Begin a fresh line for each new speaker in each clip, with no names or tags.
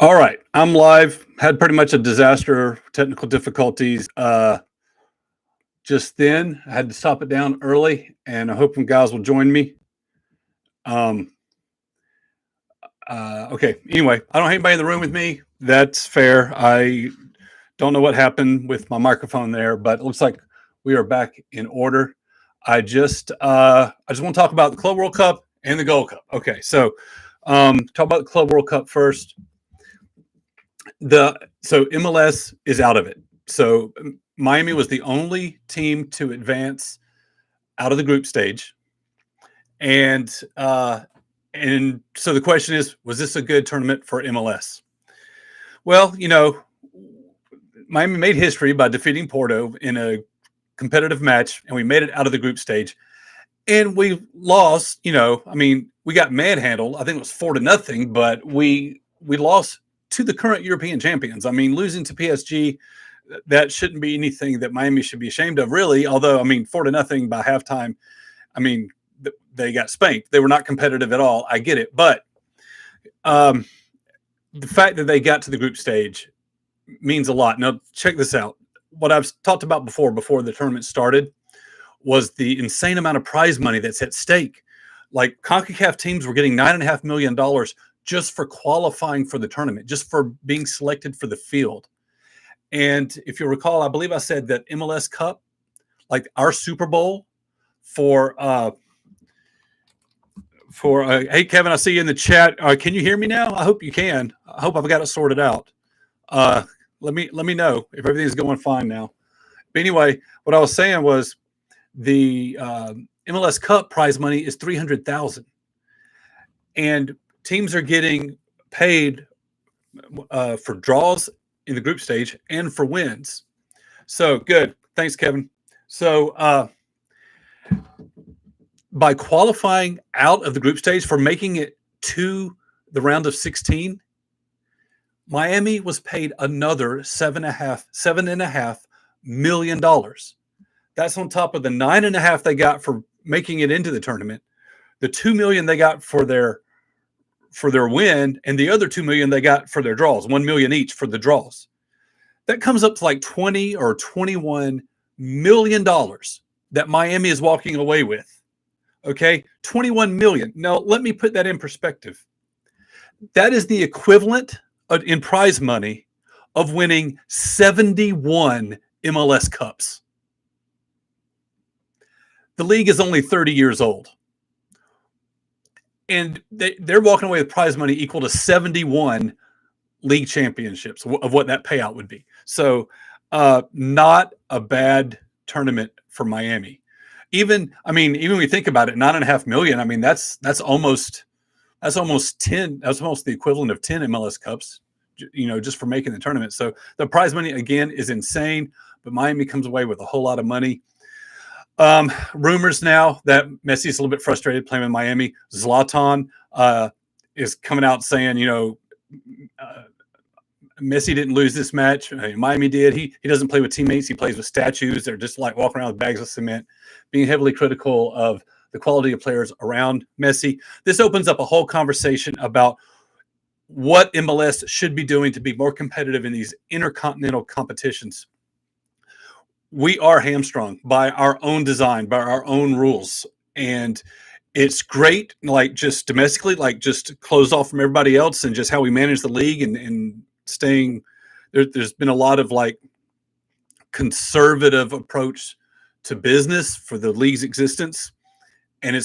All right, I'm live. Had pretty much a disaster, technical difficulties. Just then, I had to stop it down early, and I hope you guys will join me. Um, okay. Anyway, I don't have anybody in the room with me. That's fair. I don't know what happened with my microphone there, but it looks like we are back in order. I just want to talk about the Club World Cup and the Gold Cup. Okay, so talk about the Club World Cup first. So MLS is out of it. So Miami was the only team to advance out of the group stage, and so the question is, was this a good tournament for MLS? Well, Miami made history by defeating Porto in a competitive match, and we made it out of the group stage, and we lost. We got manhandled. I think it was 4-0, but we lost to the current European champions. I mean, losing to PSG, that shouldn't be anything that Miami should be ashamed of, really. Although, 4-0 by halftime, they got spanked. They were not competitive at all. I get it. But the fact that they got to the group stage means a lot. Now, check this out. What I've talked about before the tournament started was the insane amount of prize money that's at stake. Like, CONCACAF teams were getting $9.5 million just for qualifying for the tournament, just for being selected for the field. And if you recall, I believe I said that MLS Cup, like our Super Bowl for hey, Kevin, I see you in the chat. Can you hear me now? I hope you can. I hope I've got it sorted out. Let me know if everything's going fine now. But anyway, what I was saying was the MLS Cup prize money is $300,000, and teams are getting paid for draws in the group stage and for wins. So good. Thanks, Kevin. So by qualifying out of the group stage, for making it to the round of 16, Miami was paid another $7.5 million. That's on top of the $9.5 they got for making it into the tournament, the $2 million they got for their win, and the other $2 million they got for their draws, $1 million each for the draws. That comes up to like $20 or $21 million that Miami is walking away with. Okay, $21 million. Now, let me put that in perspective. That is the equivalent in prize money of winning 71 MLS Cups. The league is only 30 years old, and they're walking away with prize money equal to 71 league championships of what that payout would be. So not a bad tournament for Miami. Even when you think about it, $9.5 million, that's almost 10. That's almost the equivalent of 10 MLS Cups, just for making the tournament. So the prize money, again, is insane, but Miami comes away with a whole lot of money. Rumors now that Messi's a little bit frustrated playing in Miami. Zlatan is coming out saying, Messi didn't lose this match. Miami did. He doesn't play with teammates. He plays with statues. They're just like walking around with bags of cement, being heavily critical of the quality of players around Messi. This opens up a whole conversation about what MLS should be doing to be more competitive in these intercontinental competitions. We are hamstrung by our own design, by our own rules. And it's great, like just domestically, like just close off from everybody else and just how we manage the league and staying there. There's been a lot of like conservative approach to business for the league's existence. And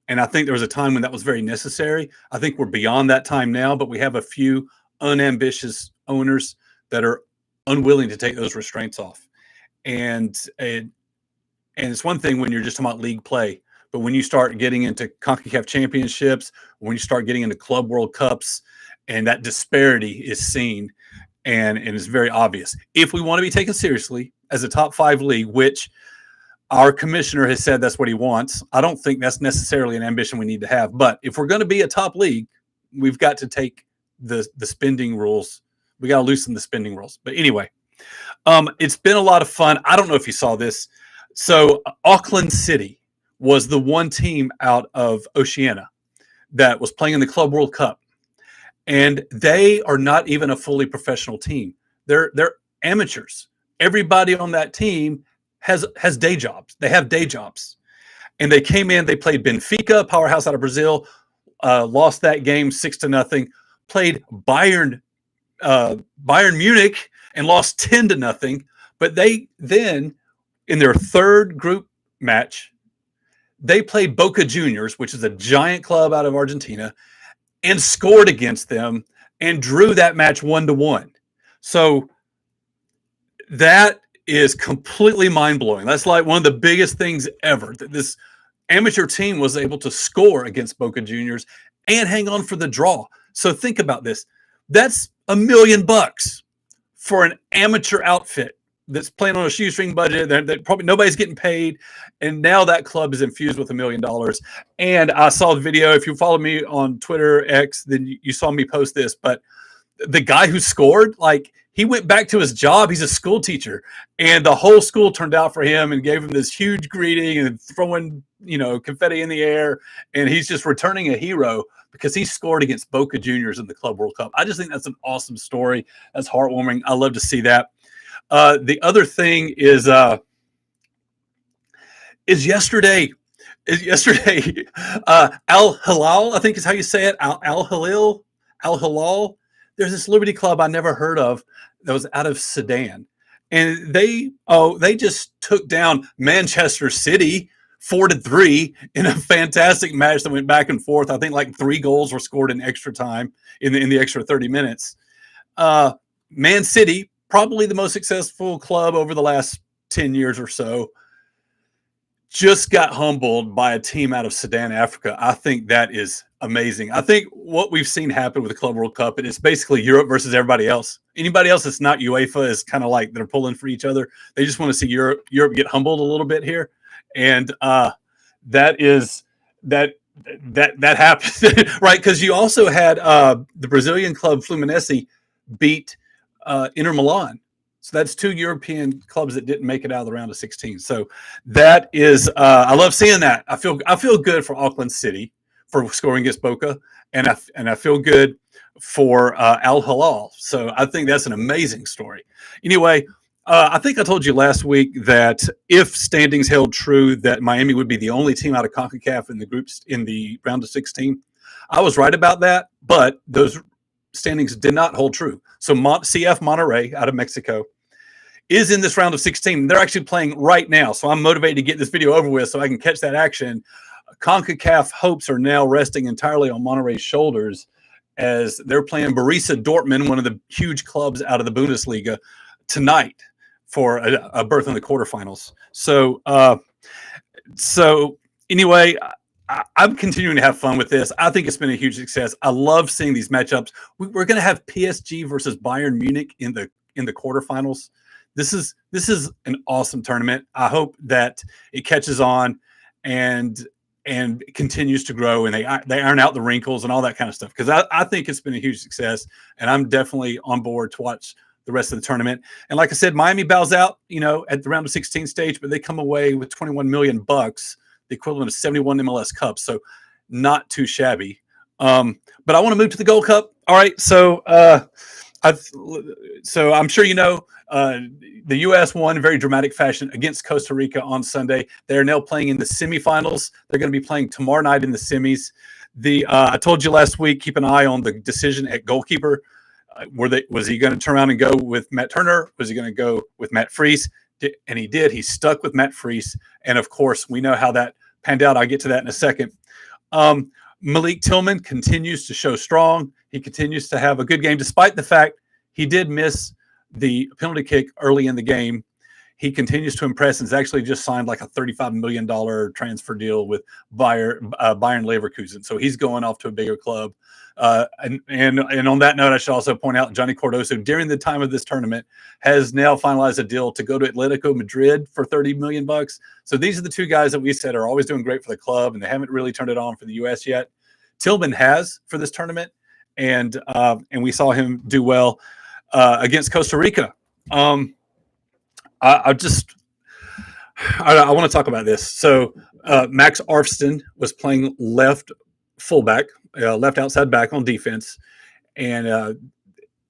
I think there was a time when that was very necessary. I think we're beyond that time now, but we have a few unambitious owners that are unwilling to take those restraints off. And it's one thing when you're just talking about league play, but when you start getting into CONCACAF championships, when you start getting into Club World Cups, and that disparity is seen and it's very obvious. If we want to be taken seriously as a top 5 league, which our commissioner has said that's what he wants, I don't think that's necessarily an ambition we need to have. But if we're going to be a top league, we've got to take the spending rules. We got to loosen the spending rules. But anyway, it's been a lot of fun. I don't know if you saw this. So Auckland City was the one team out of Oceania that was playing in the Club World Cup. and they are not even a fully professional team. They're amateurs. Everybody on that team has day jobs. They have day jobs, and they came in. They played Benfica, powerhouse out of Brazil, lost that game 6-0. Played Bayern Munich and lost 10-0. But they then, in their third group match, they played Boca Juniors, which is a giant club out of Argentina, and scored against them and drew that match 1-1. So that is completely mind-blowing. That's like one of the biggest things ever. That this amateur team was able to score against Boca Juniors and hang on for the draw. So think about this. That's $1 million for an amateur outfit that's playing on a shoestring budget. That probably nobody's getting paid, and now that club is infused with $1 million. And I saw the video. If you follow me on Twitter X, then you saw me post this. But the guy who scored, like, he went back to his job. He's a school teacher, and the whole school turned out for him and gave him this huge greeting and throwing, confetti in the air. And he's just returning a hero because he scored against Boca Juniors in the Club World Cup. I just think that's an awesome story. That's heartwarming. I love to see that. The other thing is yesterday. Al Hilal, I think is how you say it. Al Hilal. There's this Liberty Club I never heard of that was out of Sudan, and they just took down Manchester City 4-3 in a fantastic match that went back and forth. I think like 3 goals were scored in extra time in the extra 30 minutes. Man City, probably the most successful club over the last 10 years or so, just got humbled by a team out of Sudan, Africa. I think that is amazing. I think what we've seen happen with the Club World Cup, and it's basically Europe versus everybody else. Anybody else that's not UEFA is kind of like they're pulling for each other. They just want to see Europe get humbled a little bit here, and that happened right, because you also had the Brazilian club Fluminense beat Inter Milan. So that's 2 European clubs that didn't make it out of the round of 16. So that is, I love seeing that. I feel good for Auckland City for scoring against Boca, and I feel good for Al Hilal. So I think that's an amazing story. Anyway, I think I told you last week that if standings held true, that Miami would be the only team out of CONCACAF in the groups in the round of 16. I was right about that, but those standings did not hold true. So CF Monterrey out of Mexico is in this round of 16. They're actually playing right now. So I'm motivated to get this video over with so I can catch that action. CONCACAF hopes are now resting entirely on Monterrey's shoulders as they're playing Borussia Dortmund, one of the huge clubs out of the Bundesliga, tonight for a berth in the quarterfinals. So anyway, I'm continuing to have fun with this. I think it's been a huge success. I love seeing these matchups. We're going to have PSG versus Bayern Munich in the quarterfinals. This is an awesome tournament. I hope that it catches on and continues to grow, and they iron out the wrinkles and all that kind of stuff, because I think it's been a huge success, and I'm definitely on board to watch the rest of the tournament. And like I said, Miami bows out, at the round of 16 stage, but they come away with $21 million, the equivalent of 71 MLS Cups. So not too shabby. But I want to move to the Gold Cup. All right. So I'm sure the U.S. won in very dramatic fashion against Costa Rica on Sunday. They're now playing in the semifinals. They're going to be playing tomorrow night in the semis. I told you last week, keep an eye on the decision at goalkeeper. Was he going to turn around and go with Matt Turner? Was he going to go with Matt Freese? And he did. He stuck with Matt Freese. And of course, we know how that panned out. I'll get to that in a second. Malik Tillman continues to show strong. He continues to have a good game, despite the fact he did miss the penalty kick early in the game. He continues to impress and has actually just signed like a $35 million transfer deal with Bayern Leverkusen. So he's going off to a bigger club. And on that note, I should also point out Johnny Cardoso, during the time of this tournament, has now finalized a deal to go to Atletico Madrid for $30 million. So these are the two guys that we said are always doing great for the club, and they haven't really turned it on for the U.S. yet. Tillman has for this tournament, and we saw him do well against Costa Rica. I want to talk about this. So Max Arfsten was playing left fullback, left outside back on defense, and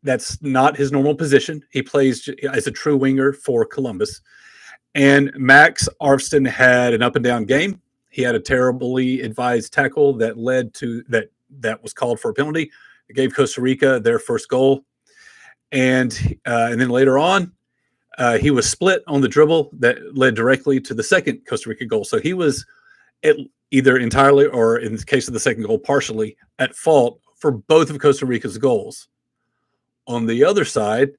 that's not his normal position. He plays as a true winger for Columbus. And Max Arfston had an up and down game. He had a terribly advised tackle that led to that was called for a penalty. It gave Costa Rica their first goal, and then later on, he was split on the dribble that led directly to the second Costa Rica goal. So he was either entirely or, in the case of the second goal, partially at fault for both of Costa Rica's goals. On the other side,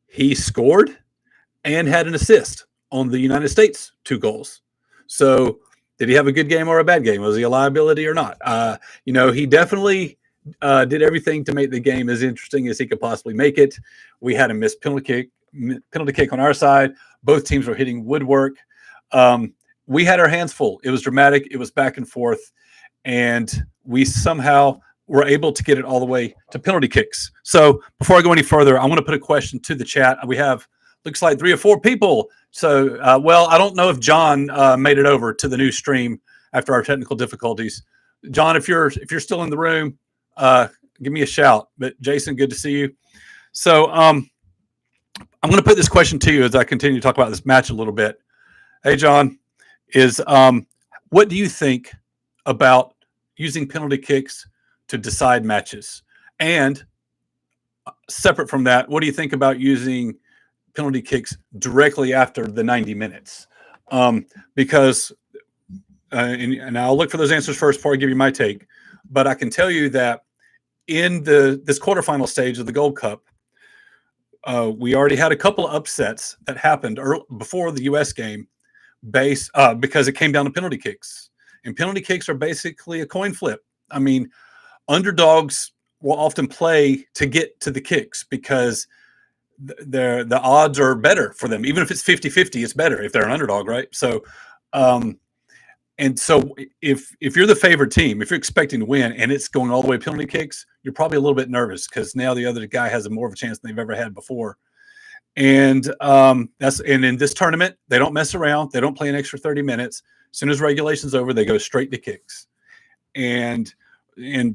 he scored and had an assist on the United States 2 goals. So did he have a good game or a bad game? Was he a liability or not? He definitely did everything to make the game as interesting as he could possibly make it. We had a missed penalty kick on our side. Both teams were hitting woodwork. We had our hands full. It was dramatic. It was back and forth. And we somehow were able to get it all the way to penalty kicks. So before I go any further, I want to put a question to the chat. We have, looks like 3 or 4 people. So, I don't know if John made it over to the new stream after our technical difficulties. John, if you're still in the room, give me a shout. But Jason, good to see you. So I'm going to put this question to you as I continue to talk about this match a little bit. Hey, John, what do you think about using penalty kicks to decide matches? And separate from that, what do you think about using penalty kicks directly after the 90 minutes? Because, and I'll look for those answers first before I give you my take, but I can tell you that in this quarterfinal stage of the Gold Cup, we already had a couple of upsets that happened before the U.S. game because it came down to penalty kicks. And penalty kicks are basically a coin flip. I mean, underdogs will often play to get to the kicks because the odds are better for them. Even if it's 50-50, it's better if they're an underdog, right? So, and so if you're the favored team, if you're expecting to win and it's going all the way penalty kicks, you're probably a little bit nervous because now the other guy has more of a chance than they've ever had before. And and in this tournament, they don't mess around. They don't play an extra 30 minutes. As soon as regulation's over, they go straight to kicks. And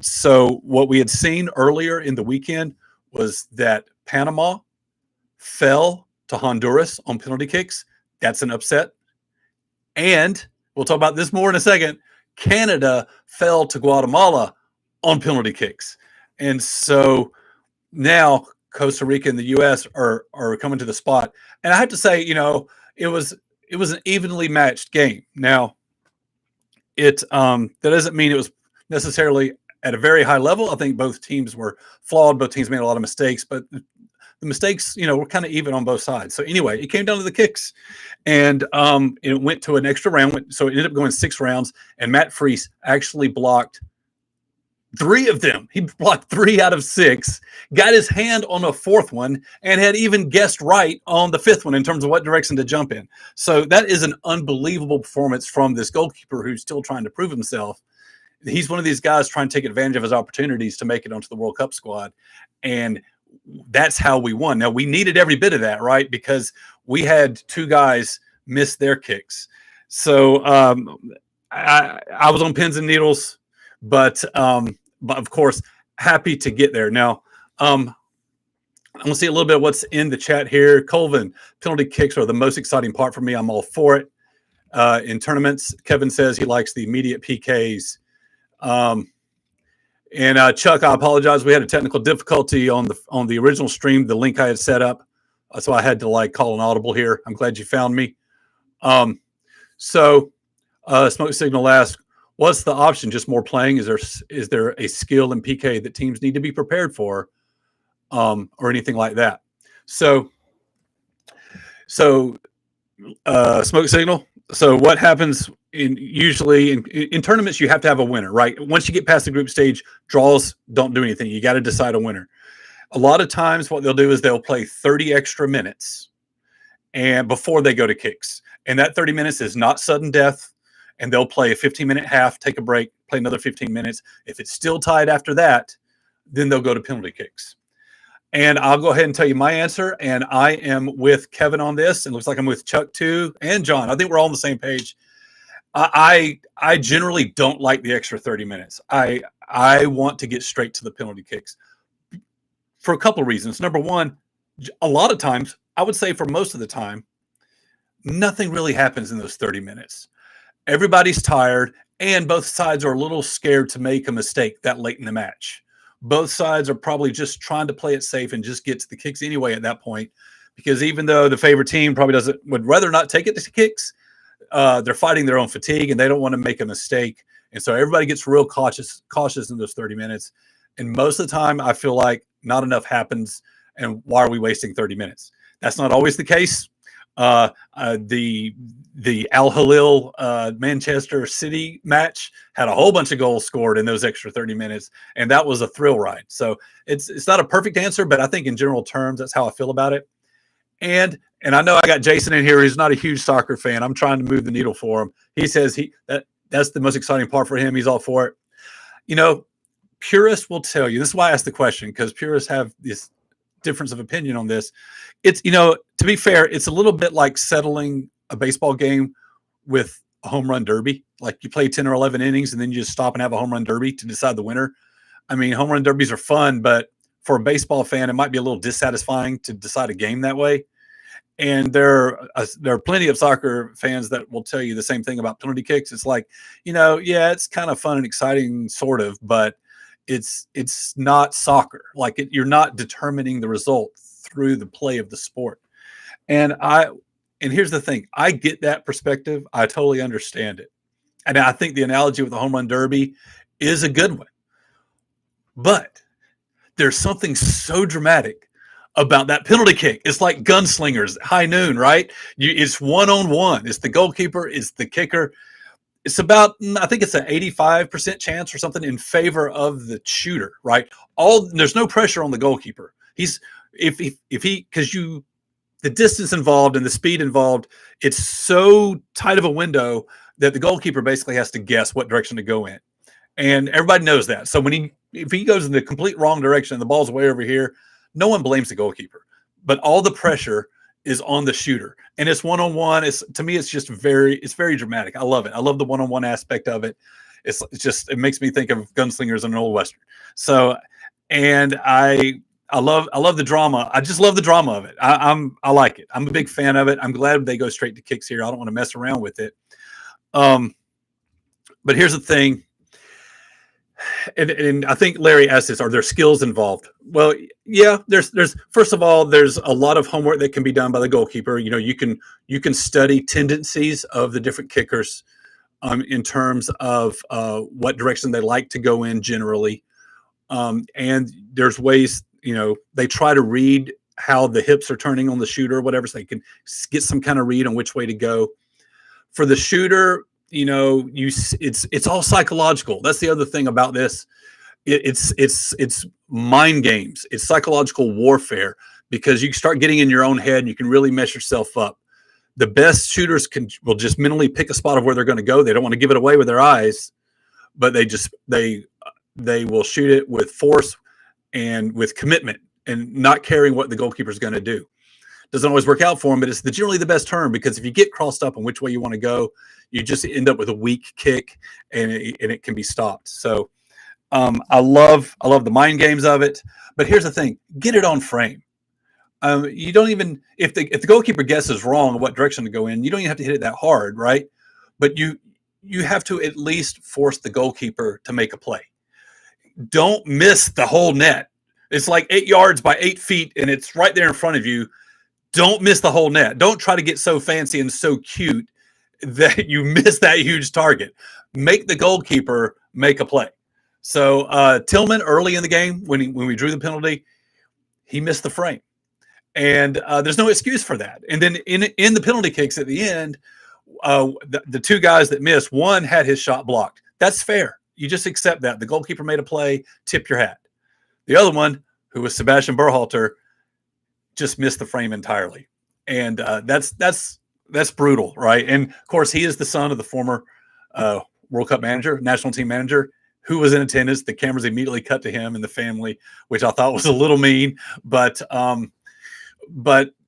so what we had seen earlier in the weekend was that Panama fell to Honduras on penalty kicks. That's an upset. And we'll talk about this more in a second. Canada fell to Guatemala on penalty kicks. And so now Costa Rica and the U.S. are coming to the spot. And I have to say, it was an evenly matched game. Now, that doesn't mean it was necessarily at a very high level. I think both teams were flawed. Both teams made a lot of mistakes, but the mistakes, were kind of even on both sides. So anyway, it came down to the kicks, and it went to an extra round. So it ended up going 6 rounds, and Matt Freese actually blocked 3 of them. He blocked 3 out of 6, got his hand on a 4th one, and had even guessed right on the 5th one in terms of what direction to jump in. So that is an unbelievable performance from this goalkeeper who's still trying to prove himself. He's one of these guys trying to take advantage of his opportunities to make it onto the World Cup squad. And that's how we won. Now, we needed every bit of that, right? Because we had 2 guys miss their kicks. So I was on pins and needles, but of course, happy to get there. Now, I'm going to see a little bit of what's in the chat here. Colvin, penalty kicks are the most exciting part for me. I'm all for it. In tournaments, Kevin says he likes the immediate PKs. And Chuck, I apologize. We had a technical difficulty on the original stream, the link I had set up. So I had to call an audible here. I'm glad you found me. Smoke Signal asks, what's the option? Just more playing? Is there a skill in PK that teams need to be prepared for, or anything like that? So Smoke Signal. So what happens usually in tournaments? You have to have a winner, right? Once you get past the group stage, draws don't do anything. You got to decide a winner. A lot of times, what they'll do is they'll play 30 extra minutes, and before they go to kicks, and that 30 minutes is not sudden death. And they'll play a 15-minute half, take a break, play another 15 minutes. If it's still tied after that, then they'll go to penalty kicks. And I'll go ahead and tell you my answer. And I am with Kevin on this. It looks like I'm with Chuck too, and John. I think we're all on the same page. I generally don't like the extra 30 minutes. I want to get straight to the penalty kicks. for a couple of reasons. Number one, a lot of times, I would say for most of the time, nothing really happens in those 30 minutes. Everybody's tired, and both sides are a little scared to make a mistake that late in the match. Both sides are probably just trying to play it safe and just get to the kicks anyway at that point, because even though the favorite team probably would rather not take it to kicks, they're fighting their own fatigue and they don't want to make a mistake. And so everybody gets real cautious in those 30 minutes. And most of the time, I feel like not enough happens. And why are we wasting 30 minutes? That's not always the case. The Al Hilal Manchester City match had a whole bunch of goals scored in those extra 30 minutes, and that was a thrill ride. So it's not a perfect answer, but I think in general terms, that's how I feel about it. And I know I got Jason in here. He's not a huge soccer fan. I'm trying to move the needle for him. He says that's the most exciting part for him. He's all for it. You know, purists will tell you, this is why I asked the question, because purists have this difference of opinion on this. It's, to be fair, it's a little bit like settling a baseball game with a home run derby. Like you play 10 or 11 innings and then you just stop and have a home run derby to decide the winner. I mean, home run derbies are fun, but for a baseball fan, it might be a little dissatisfying to decide a game that way. And there are plenty of soccer fans that will tell you the same thing about penalty kicks. It's like, yeah, it's kind of fun and exciting, sort of, but it's not soccer. Like you're not determining the result through the play of the sport. And here's the thing, I get that perspective. I totally understand it. And I think the analogy with the home run derby is a good one. But there's something so dramatic about that penalty kick. It's like gunslingers, high noon, right? It's one-on-one. It's the goalkeeper, it's the kicker. It's about, I think it's an 85% chance or something in favor of the shooter, right? There's no pressure on the goalkeeper. The distance involved and the speed involved, it's so tight of a window that the goalkeeper basically has to guess what direction to go in. And everybody knows that. So if he goes in the complete wrong direction and the ball's way over here, no one blames the goalkeeper. But all the pressure is on the shooter. And it's one-on-one. To me, it's very dramatic. I love it. I love the one-on-one aspect of it. It makes me think of gunslingers in an old Western. So, and I love the drama. I just love the drama of it. I like it. I'm a big fan of it. I'm glad they go straight to kicks here. I don't want to mess around with it. But here's the thing. And I think Larry asked this, are there skills involved? Well, yeah, there's first of all, there's a lot of homework that can be done by the goalkeeper. You can study tendencies of the different kickers in terms of what direction they like to go in generally. And there's ways, they try to read how the hips are turning on the shooter or whatever, so they can get some kind of read on which way to go. For the shooter, it's all psychological. That's the other thing about this. It's mind games. It's psychological warfare, because you start getting in your own head and you can really mess yourself up. The best shooters will just mentally pick a spot of where they're going to go. They don't want to give it away with their eyes, but they will shoot it with force and with commitment and not caring what the goalkeeper is going to do. Doesn't always work out for them, but it's generally the best term, because if you get crossed up on which way you want to go, you just end up with a weak kick and it can be stopped. So I love the mind games of it. But here's the thing, get it on frame. You don't even, if the goalkeeper guesses wrong what direction to go in, you don't even have to hit it that hard, right? But you have to at least force the goalkeeper to make a play. Don't miss the whole net. It's like 8 yards by 8 feet and it's right there in front of you. Don't miss the whole net. Don't try to get so fancy and so cute that you miss that huge target. Make the goalkeeper make a play. So Tillman, early in the game, when we drew the penalty, he missed the frame. And there's no excuse for that. And then in the penalty kicks at the end, the two guys that missed, one had his shot blocked. That's fair. You just accept that. The goalkeeper made a play, tip your hat. The other one, who was Sebastian Berhalter, just missed the frame entirely. And that's brutal, right? And of course, he is the son of the former World Cup manager, national team manager, who was in attendance. The cameras immediately cut to him and the family, which I thought was a little mean, but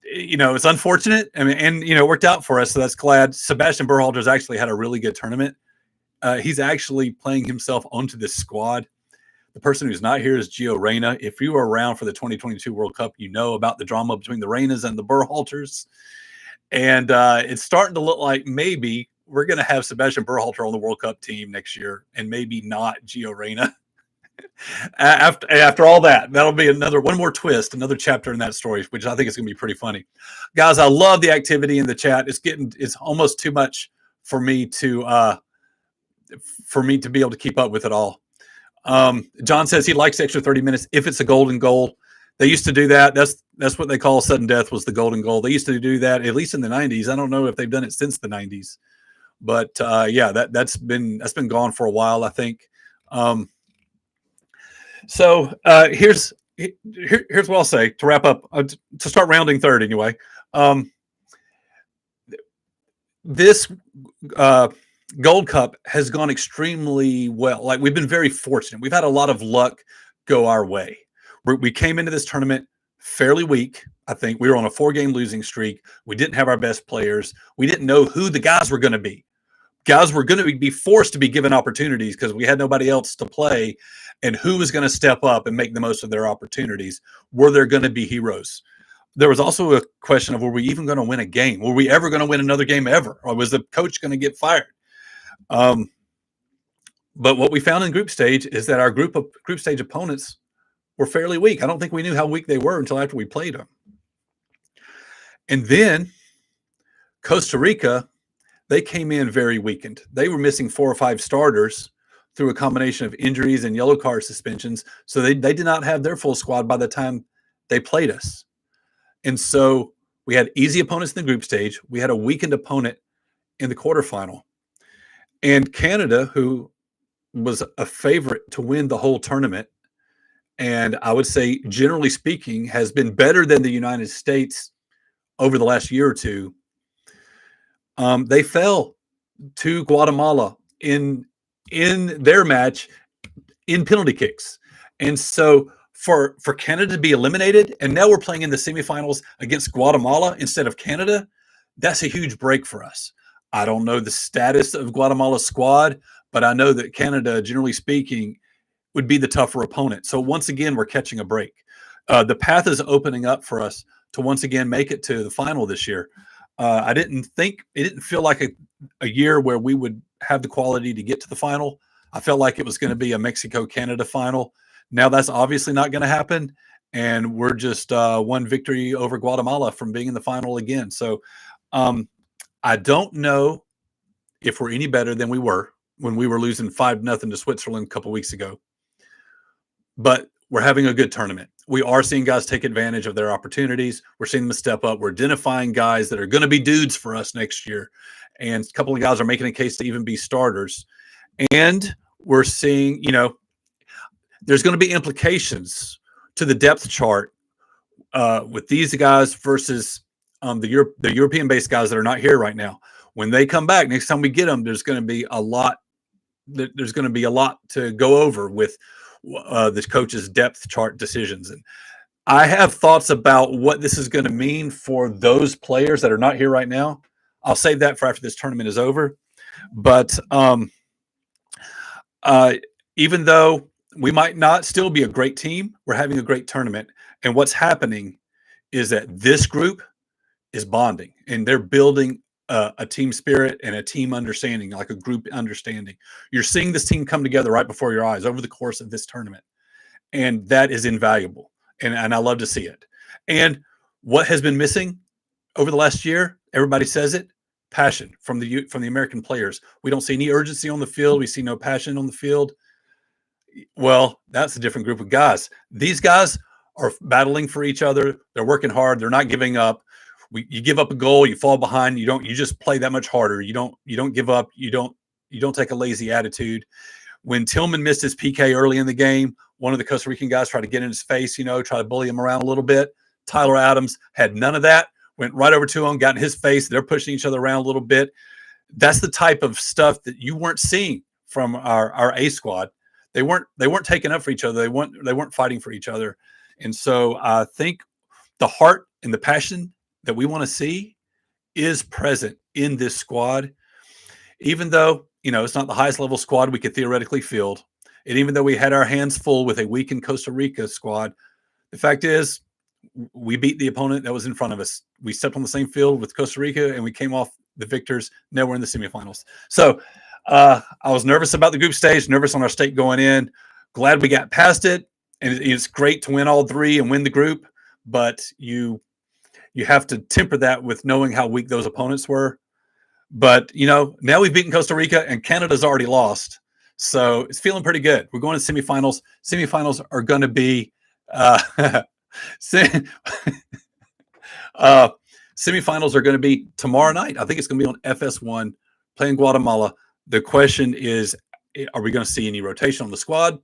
it's unfortunate. I mean, and it worked out for us, so that's glad. Sebastian Berhalter's actually had a really good tournament. He's actually playing himself onto this squad. The person who's not here is Gio Reyna. If you were around for the 2022 World Cup, you know about the drama between the Reynas and the Berhalters. And it's starting to look like maybe we're going to have Sebastian Berhalter on the World Cup team next year, and maybe not Gio Reyna. After all that, that'll be one more twist, another chapter in that story, which I think is going to be pretty funny. Guys, I love the activity in the chat. It's almost too much for me to be able to keep up with it all. John says he likes the extra 30 minutes if it's a golden goal. They used to do that. That's what they call sudden death, was the golden goal. They used to do that at least in the 90s. I don't know if they've done it since the 90s, but yeah, that's been gone for a while, I think. So here's what I'll say to wrap up, to start rounding third anyway. This Gold Cup has gone extremely well. Like, we've been very fortunate. We've had a lot of luck go our way. We came into this tournament fairly weak. I think we were on a 4-game losing streak. We didn't have our best players. We didn't know who the guys were going to be. Guys were going to be forced to be given opportunities because we had nobody else to play. And who was going to step up and make the most of their opportunities? Were there going to be heroes? There was also a question of, were we even going to win a game? Were we ever going to win another game ever? Or was the coach going to get fired? But what we found in group stage is that our group stage opponents were fairly weak. I don't think we knew how weak they were until after we played them. And then Costa Rica, they came in very weakened. They were missing 4 or 5 starters through a combination of injuries and yellow card suspensions. So they did not have their full squad by the time they played us. And so we had easy opponents in the group stage. We had a weakened opponent in the quarterfinal. And Canada, who was a favorite to win the whole tournament, and I would say, generally speaking, has been better than the United States over the last year or two, they fell to Guatemala in their match in penalty kicks. And so for Canada to be eliminated, and now we're playing in the semifinals against Guatemala instead of Canada, that's a huge break for us. I don't know the status of Guatemala's squad, but I know that Canada, generally speaking, would be the tougher opponent. So once again, we're catching a break. The path is opening up for us to once again make it to the final this year. It didn't feel like a year where we would have the quality to get to the final. I felt like it was going to be a Mexico-Canada final. Now that's obviously not going to happen, and we're just one victory over Guatemala from being in the final again. So I don't know if we're any better than we were when we were losing 5-0 to Switzerland a couple weeks ago. But we're having a good tournament. We are seeing guys take advantage of their opportunities. We're seeing them step up. We're identifying guys that are going to be dudes for us next year. And a couple of guys are making a case to even be starters. And we're seeing, there's going to be implications to the depth chart with these guys versus the European-based guys that are not here right now. When they come back, next time we get them, there's going to be a lot. There's going to be a lot to go over with the coach's depth chart decisions. And I have thoughts about what this is going to mean for those players that are not here right now. I'll save that for after this tournament is over. But even though we might not still be a great team, we're having a great tournament. And what's happening is that this group is bonding, and they're building a team spirit and a team understanding, like a group understanding. You're seeing this team come together right before your eyes over the course of this tournament. And that is invaluable. And I love to see it. And what has been missing over the last year, everybody says it, passion from the American players. We don't see any urgency on the field. We see no passion on the field. Well, that's a different group of guys. These guys are battling for each other. They're working hard. They're not giving up. You give up a goal, you fall behind. You just play that much harder. You don't give up. You don't take a lazy attitude. When Tillman missed his PK early in the game, one of the Costa Rican guys tried to get in his face, try to bully him around a little bit. Tyler Adams had none of that. Went right over to him, got in his face. They're pushing each other around a little bit. That's the type of stuff that you weren't seeing from our A squad. They weren't taking up for each other. They weren't fighting for each other. And so I think the heart and the passion that we want to see is present in this squad, even though, it's not the highest level squad we could theoretically field. And even though we had our hands full with a weakened Costa Rica squad, the fact is we beat the opponent that was in front of us. We stepped on the same field with Costa Rica, and we came off the victors. Now we're in the semifinals. So I was nervous about the group stage, nervous on our state going in. Glad we got past it, and it's great to win all three and win the group. But you have to temper that with knowing how weak those opponents were. But now we've beaten Costa Rica, and Canada's already lost, so it's feeling pretty good. We're going to semifinals. Semifinals are going to be. Uh, Semifinals are going to be tomorrow night. I think it's going to be on FS1 playing Guatemala. The question is, are we going to see any rotation on the squad?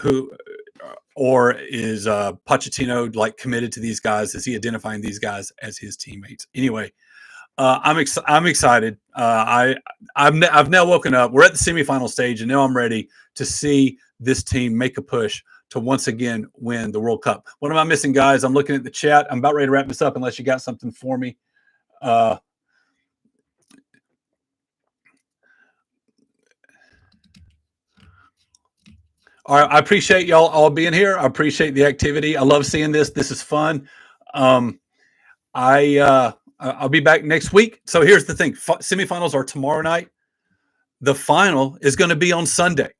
Who or is Pochettino like committed to these guys? Is he identifying these guys as his teammates? Anyway, I'm excited. I've now woken up. We're at the semifinal stage, and now I'm ready to see this team make a push to once again win the World Cup. What am I missing, guys? I'm looking at the chat. I'm about ready to wrap this up unless you got something for me. All right, I appreciate y'all all being here. I appreciate the activity. I love seeing this. This is fun. I'll be back next week. So here's the thing: semifinals are tomorrow night. The final is going to be on Sunday.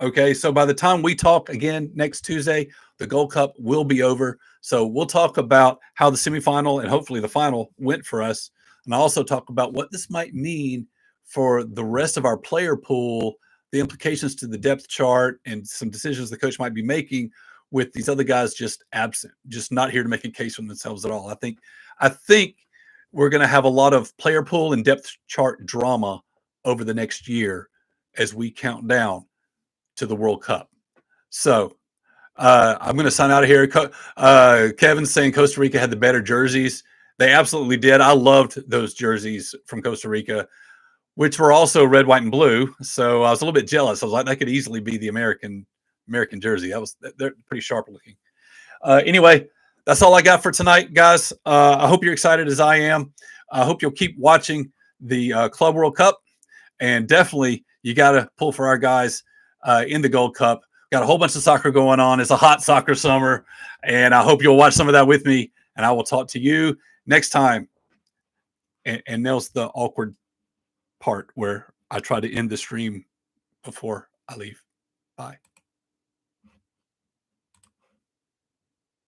Okay, so by the time we talk again next Tuesday, the Gold Cup will be over. So we'll talk about how the semifinal and hopefully the final went for us, and I'll also talk about what this might mean for the rest of our player pool, the implications to the depth chart, and some decisions the coach might be making with these other guys just absent, just not here to make a case for themselves at all. I think we're going to have a lot of player pool and depth chart drama over the next year as we count down to the World Cup. So I'm going to sign out of here. Kevin's saying Costa Rica had the better jerseys. They absolutely did. I loved those jerseys from Costa Rica, which were also red, white, and blue. So I was a little bit jealous. I was like, that could easily be the American jersey. They're pretty sharp looking. Anyway, that's all I got for tonight, guys. I hope you're excited as I am. I hope you'll keep watching the Club World Cup, and definitely you got to pull for our guys in the Gold Cup. Got a whole bunch of soccer going on. It's a hot soccer summer, and I hope you'll watch some of that with me. And I will talk to you next time. And there's the awkward part where I try to end the stream before I leave. Bye.